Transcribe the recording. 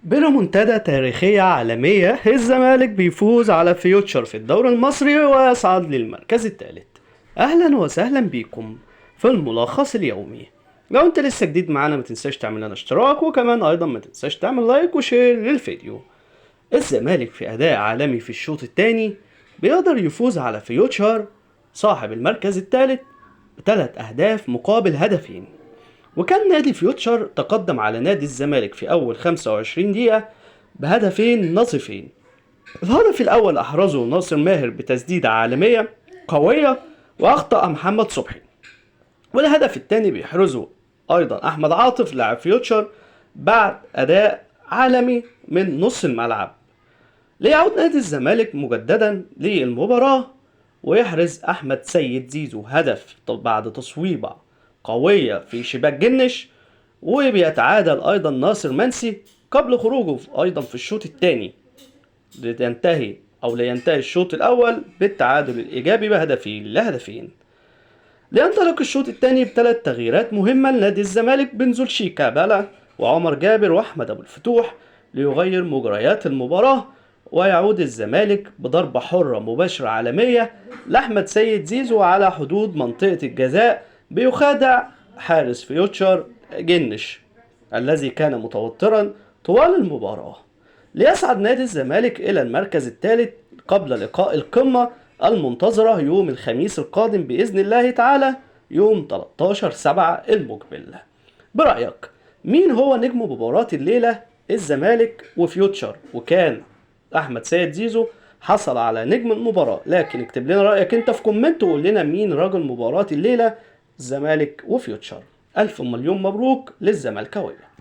بريمونتادا تاريخية عالمية، الزمالك بيفوز على فيوتشر في الدوري المصري ويصعد للمركز الثالث. أهلا وسهلا بيكم في الملخص اليومي. لو انت لسه جديد معانا ما تنساش تعمل لنا اشتراك، وكمان ايضا ما تنساش تعمل لايك وشير للفيديو. الزمالك في أداء عالمي في الشوط الثاني بيقدر يفوز على فيوتشر صاحب المركز الثالث بثلاث أهداف مقابل هدفين. وكان نادي فيوتشر تقدم على نادي الزمالك في أول 25 دقيقة بهدفين نظيفين. الهدف الأول أحرزه ناصر ماهر بتسديدة عالمية قوية وأخطأ محمد صبحي، والهدف الثاني بيحرزه أيضا أحمد عاطف لاعب فيوتشر بعد أداء عالمي من نص الملعب، ليعود نادي الزمالك مجددا للمباراة ويحرز أحمد سيد زيزو هدف بعد تصويبة قوية في شباك جنش، وبيتعادل أيضا ناصر منسي قبل خروجه أيضا في الشوط الثاني لينتهي الشوط الأول بالتعادل الإيجابي بهدفين لهدفين. لينطلق الشوط الثاني بثلاث تغييرات مهمة لنادي الزمالك بنزول شيكا بالا وعمر جابر وأحمد أبو الفتوح ليغير مجريات المباراة، ويعود الزمالك بضربة حرة مباشرة عالمية لأحمد سيد زيزو على حدود منطقة الجزاء، بيخادع حارس فيوتشر جنش الذي كان متوترا طوال المباراة، ليصعد نادي الزمالك إلى المركز الثالث قبل لقاء القمة المنتظرة يوم الخميس القادم بإذن الله تعالى يوم 13/7 المقبل. برأيك مين هو نجم مباراة الليلة؟ الزمالك وفيوتشر، وكان أحمد سيد زيزو حصل على نجم المباراة، لكن اكتب لنا رأيك انت في كومنت وقول لنا مين رجل مباراة الليلة، الزمالك وفيوتشر. ألف مليون مبروك للزملكاوية.